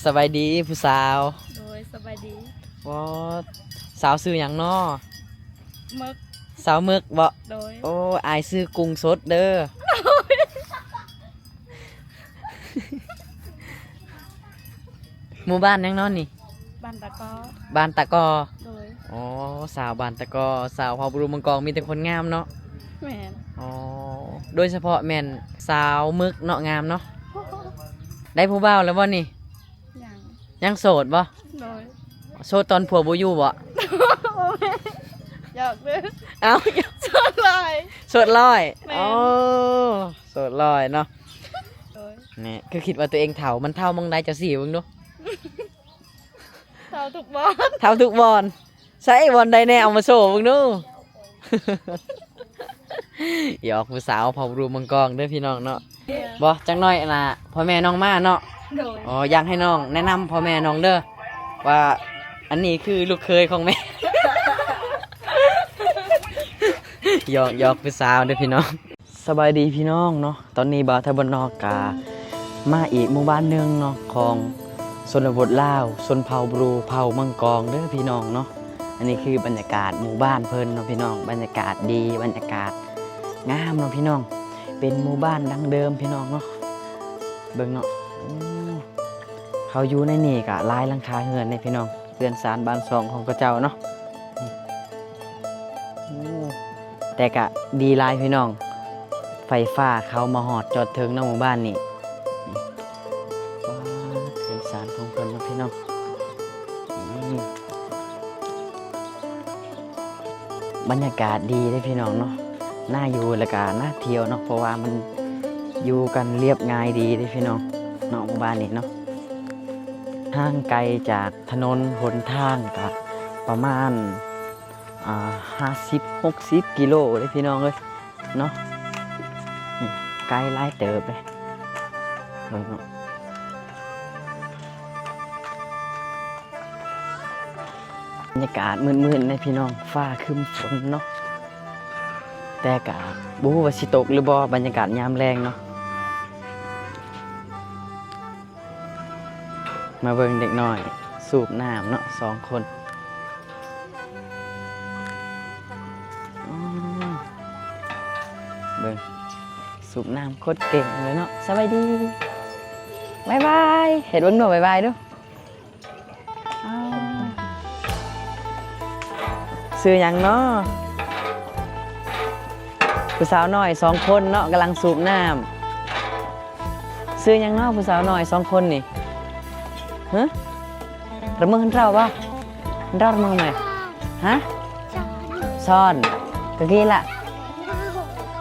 สบายดีผู้สาวโดยสบายดีว้าสาวซื้อหยังน้อมึกสาวมึกบ่โดยโอ้อายซื้อกุ้งสดเด้อหมู่บ้านยังน้อนี่บ้านตะกอบ้านตะกอโดยอ๋อสาวบ้านตะกอสาวเผ่าบรูมังกรมีแต่คนงามเนาะแม่นอ๋อโดยเฉพาะแม่นสาวมึกเนาะงามเนาะได้ผู้บ่าวแล้วบ่นี่ยังยังโสดบ่โดยโสดตอนผัวบ่อยู่บ่อยากเลยเอ้าสดเลย โสดร้อย แม่น อ๋อโสดร้อยเนาะโดย นี่คือคิดว่าตัวเองเฒ่ามันเฒ่ามึงได้จะสี่มึงดู เท่าทุกบอล เฒ่าทุกบอลใช่บอลใดแน่เอามาโชว์มึงดู หยอกผู้สาวเผารูมังกรเด้อพี่น้องเนาะบ่จังน้อยน่ะพ่อแม่น้องมาเนาะ โดย อ๋ออยากให้น้องแนะนำพ่อแม่น้องเด้อว่าอันนี้คือลูกเคยของแม่ หยอกผู้สาวเด้อพี่น้องสบายดีพี่น้องเนาะตอนนี้บ่าวไทยบ้านนอกกามาอีกหมู่บ้านหนึงเนาะของชนบทลาวชนเผ่าบรูเผ่ามังกรเด้อพี่น้องเนาะอันนี้คือบรรยากาศหมู่บ้านเพิ่นเนาะพี่น้องบรรยากาศดีบรรยากาศงามเนาะพี่น้องเป็นหมู่บ้านดังเดิมพี่น้องเนาะเบิ่งเนาะเขาอยู่ในนี่กะลายหลังคาเฮือนในพี่น้องเรือนศาลบ้านซองของกระเจ้าเนาะแต่กะดีหลายพี่น้องไฟฟ้าเขามาหอดจอดถึงในหมู่บ้านนี่ว้าวเรือนศาลของเพิ่นเนาะพี่น้องบรรยากาศดีเลยพี่น้องเนาะน่าอยู่และก็น่าเที่ยวเนาะเพราะว่ามันอยู่กันเรียบง่ายดีเลยพี่น้องเนาะหมู่บ้านนี้เนาะห่างไกลจากถนนหนทางก็ประมาณ50-60 กิโลเลยพี่น้องเลยเนาะไกลหลายเติบเลยเนาะบรรยากาศมืดๆในพี่น้องฟ้าครึ้มฝนเนาะแต่กะบ่ฮู้ว่าสิตกหรือบ่บรรยากาศยามแรงเนาะมาเบิ่งเด็กน้อยสูบน้ำเนาะ2 คนเบิ่งสูบน้ำโคตรเก่งเลยเนาะสบายดีบ๊ายบายเห็นเบิ่งหนูบ๊ายบายดูซื้อหยังเนาะผู้สาวน้อย2 คนเนาะกำลังสูบน้ำซื้อหยังเนาะผู้สาวน้อย2 คนนี่ฮะระเมิงเราป่ะเราระเมิงไหมฮะซ่อนกะกี้ละ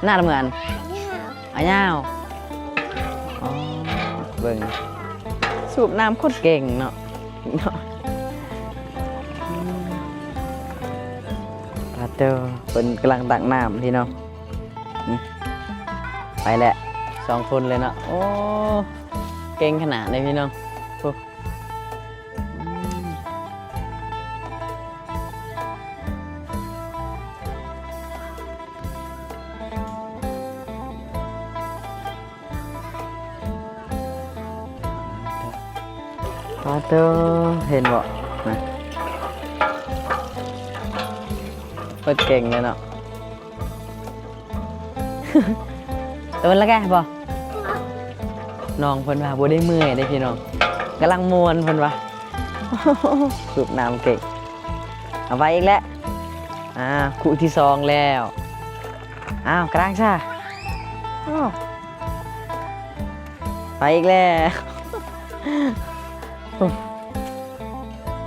หน้าเหมือนอ้าวอ๋อเบิ่งสูบน้ำโคตรเก่งเนาะปาเตอร์เป็นกำลังตักน้ำพี่น้องนี่ไปแหละ2 คนเลยเนาะโอ้เก่งขนาดเลยพี่น้องปาเตอร์เห็นบ่นะเปิดเก่งเลยเนาะ ตัวละแกบ่น้องเพิ่นว่าบ่ได้เมื่อยได้พี่น้องกำลังม่วนเพิ่นว่า สูบน้ำเก่งเอาไว้อีกแล้วคู่ที่2แล้วกลางซ่าไปอีกแล้ว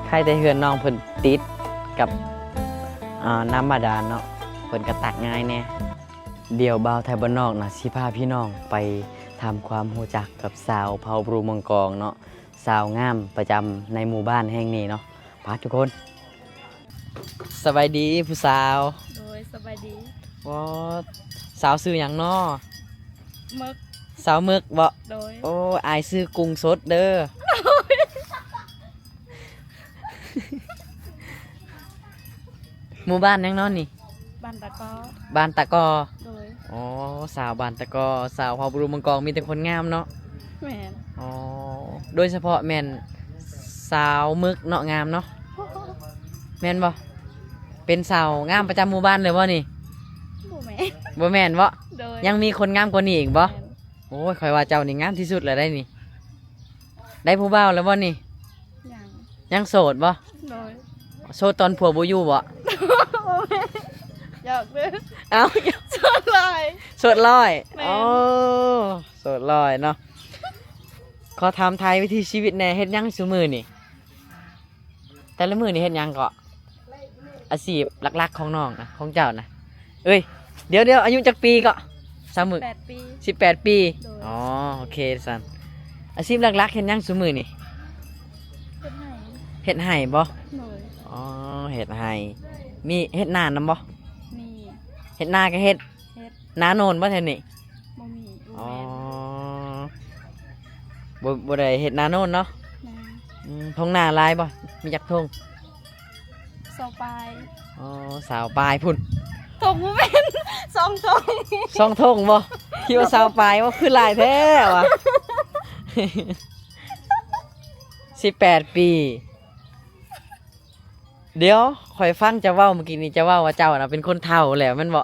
ใครแต่เฮือนน้องเพิ่นติดกับน้ำบาดาลเนาะเพิ่นก็ตักง่ายแน่เดี๋ยวบ่าวไทยบ้านนอกนะสิพาพี่น้องไปทำความรู้จักกับสาวเผ่าบรูมังกรเนาะสาวงามประจำในหมู่บ้านแห่งนี้เนาะพาทุกคนสบายดีผู้สาวโดยสบายดีว้าสาวซื้อหยังน้อมึกสาวมึกบ่โดยโอ้อายซื้อกุ้งสดเด้อ หมู่บ้านยังน้อนี่บ้านตะกอบ้านตะกอโดยอ๋อสาวบ้านตะกอสาวเผ่าบรูมังกรมีแต่คนงามเนาะแม่นอ๋อ โดยเฉพาะแม่นสาวมึกเนาะงามเนาะแม่นบ่เป็นสาวงามประจำหมู่บ้านเลยบ่นี่ บ่แม่ บ่แม่นบ่ โดย ยังมีคนงามกว่านี้อีกบ่ แม่น โอ้ยข่อยว่าเจ้านี่งามที่สุดแล้วได้นี่ได้ผู้บ่าวแล้วบ่นี่ ยัง ยังโสดบ่ โดย โสดตอนผัวบ่อยู่บ่ บ่แม่อยากเด้อ เอ้า สดเลย โสดร้อย แม่น โอ้โสดร้อยเนาะขอถามไทยวิถีชีวิตแหน่เฮ็ดหยังซุมื้อนี่แต่ละมื้อนี่เฮ็ดหยังก็อาชีพหลักๆของน้องนะของเจ้านะเอ้ยเดี๋ยวอายุจักปีก็30 8 ปี 18 ปี โดย อ๋อโอเคสันอาชีพหลักๆเฮ็ดหยังซุมื้อนี่ เป็นไห้ เฮ็ดไห่บ่ โดย อ๋อเฮ็ดไห่มีเฮ็ดนานนํบ่ มี เฮ็ดนาก็เฮ็ด เฮ็ด นาโนนบ่แท้นี่ บ่มีบ่ อ๋อ แม่น บ่ได้เฮ็ดนาโนนเนาะ แม่น ทงนาหลายบ่มีจักทง เสาปลาย อ๋อสาวปลายพุ่น ตกบ่แม่นสองตก สองทงบ่คิดว่าสาวปลายว่าคือหลายแท้วะ 18 ปี เดี๋ยวข่อยฟังเจะเว้าเมื่อกี้นี้เจะเว้าว่าเจ้าน่ะเป็นคนเฒ่าแหล้วแม่นบ่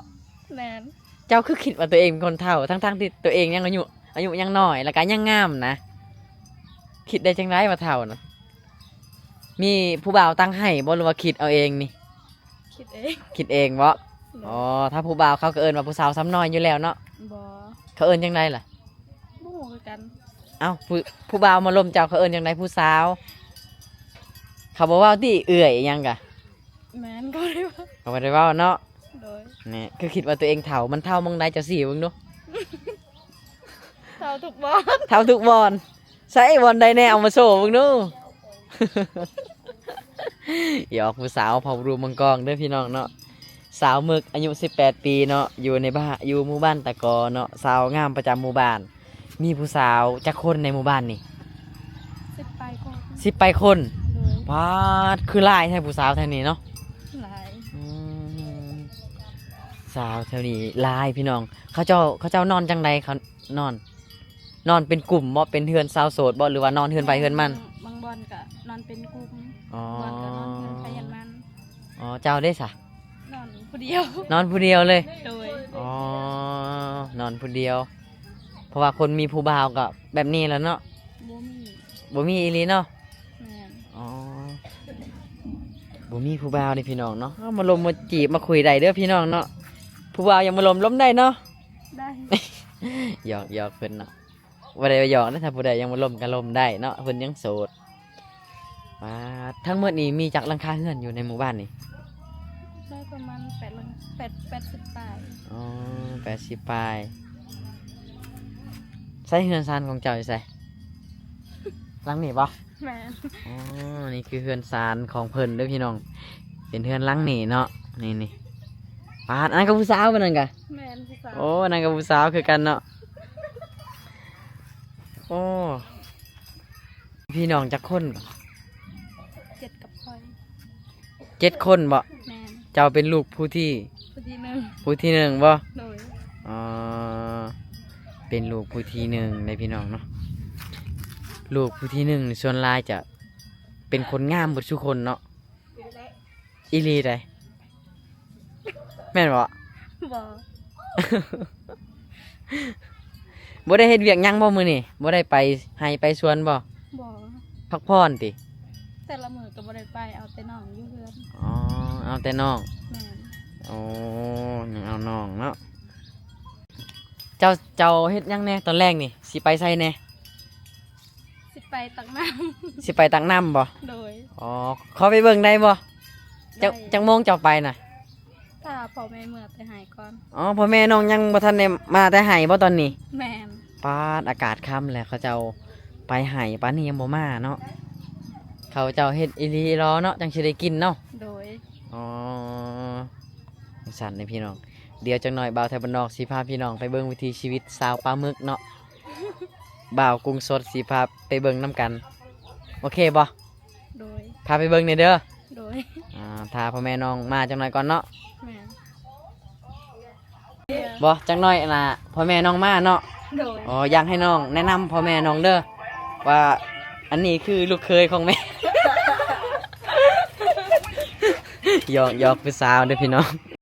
แม่น เจ้าคือคิดว่าตัวเองเป็นคนเฒ่าทั้งๆที่ตัวเองยังอายุยังน้อยแล้วก็ยังงามนะคิดได้จังไดว่าเฒ่านะมีผู้บ่าวตั้งให้บ่หรือว่าคิดเอาเองนี่ คิดเอง คิดเองบ่อ๋อถ้าผู้บ่าวเขาก็เอิ้นว่าผู้สาวซ้ำน้อยอยู่แล้วเนาะ บ่ เขาเอิ้นจังไดล่ะ บ่ฮู้คือกัน เอ้าผู้บ่าวมาลมเจ้าเขาเอิ้นจังไดผู้สาว เขาบอกว่าติเอื่อยอิหยังกะ แม่นก็ได้ว่า เขาบ่ได้เว้าเนาะ โดย นี่คือคิดว่าตัวเองเฒ่ามันเฒ่ามองใดเจ้าสิเบิ่งดู เท่าทุกบอล เฒ่าทุกบอนใส่บอนใดแน่เอามาโชว์เบิ่งดู หยอกผู้สาวเผารูมังกรเด้อพี่น้องเนาะสาวมึกอายุ18 ปีเนาะอยู่ในบ้านอยู่หมู่บ้านตะกอเนาะสาวงามประจำหมู่บ้าน มีผู้สาวจักคนในหมู่บ้านนี่ 10 ไปก่อน 10 ไปคน โดย พาดคือหลายแท้ผู้สาวแถวนี้เนาะ หลาย อืมสาวแถวนี้หลายพี่น้อง เขาเจ้านอนจังใดเขานอน นอนเป็นกลุ่มบ่เป็นเฮือนสาวโสดบ่หรือว่านอนเฮือนไปเฮือนมัน บางบอลก็นอนเป็นกลุ่ม อ๋อบ อลก็นอนเงินไปเห็นมัน อ๋อเจ้าได้สะ นอนผู้เดียว นอนผู้เดียวเลย โดย อ๋อนอนผู้เดียว เพราะว่าคนมีผู้บ่าวก็แบบนี้แหล้วเนาะ บ่มี บ่มีอีหลีเนาะ แม่น อ๋อบ่มีผู้บ่าวนี่พี่น้องเนาะเอามาลมมาจีบมาคุยได้เด้อพี่น้องเนาะผู้บ่าวยังมาล้มได้เนาะ ได้ หยอกเพิ่นเนาะบ่ได้ว่าหยอกนะถ้าผู้ใดยังมาล้มก็ล้มได้เนาะเพิ่นยังโสดว่าทั้งหมดนี้มีจักหลังคาเรือนอยู่ในหมู่บ้านนี่ ได้ประมาณ80ปลาย อ๋อ80ปลายใส่เฮือนซานของเจ้าอยู่ไสหลังนี้บ่ แม่น อ๋อ นี่คือเฮือนซานของเพิ่นเด้อพี่น้อง เป็นเฮือนหลังนี่เนาะ นี่ปาดอันนั้นกับผู้สาวปะนั่นกะ แม่นผู้สาว โอ้อันนั้นกับผู้สาวคือกันเนาะ โอ้ พี่น้องจักคนบ่ 7กับค่อย 7 คนบ่ แม่น เจ้าเป็นลูกผู้ที่ ผู้ที่หนึ่ง ผู้ที่หนึ่งบ่ โดย อ๋อ เป็นลูกผู้ที่หนึ่งในพี่น้องเนาะ ลูกผู้ที่หนึ่งนี่ส่วนหลายจะเป็นคนงามหมดทุกคนเนาะ อีหลีได้แม่นบ่ บ่ บ่ได้เฮ็ดเวียกหยังบ่มื้อนี่บ่ได้ไปให้ไปสวนบ่ บ่ พักผ่อนติ แต่ละมื้อก็บ่ได้ไปเอาแต่น้องอยู่เฮือน อ๋อเอาแต่น้อง แม่น โอ้ยังเอาน้องเนาะเจ้าเฮ็ดหยังแหน่ตอนแรกนี่สิไปไสแหน่ สิไปตักน้ำ สิไปตักน้ำบ่ โดย อ๋อขอไปเบิ่งได้บ่จัก ได้ จักโมงเจ้าไปน่ะ ถ้าพ่อแม่เมื่อไปหายก่อน อ๋อพ่อแม่น้องยังบ่ทันได้มาแต่ไห้บ่ตอนนี้ แม่น ปาดอากาศค่ำแล้วเขาเจ้าไปไห้ปานนี้ยังบ่มาเนาะเขาเจ้าเฮ็ดอีหลีรอเนาะจังสิได้กินเนาะ โดย อ๋อสั่นเลยพี่น้อง เดี๋ยวจังหน่อยบ่าวไทยบ้านนอกสิพาพี่น้องไปเบิ่งวิถีชีวิตสาวปลาหมึกเนาะ บ่าวกรุงสดสิพาไปเบิ่งน้ำกัน โอเคบ่ โดย พาไปเบิ่งหน่อยเด้อ โดย ถ้าพ่อแม่น้องมาจังหน่อยก่อนเนาะ แม่น บ่จังหน่อยน่ะพ่อแม่น้องมาเนาะ โดย อ๋ออยากให้น้องแนะนำพ่อแม่น้องเด้อว่า อันนี้คือลูกเคยของแม่ หยอกผู้สาวเด้อพี่น้อง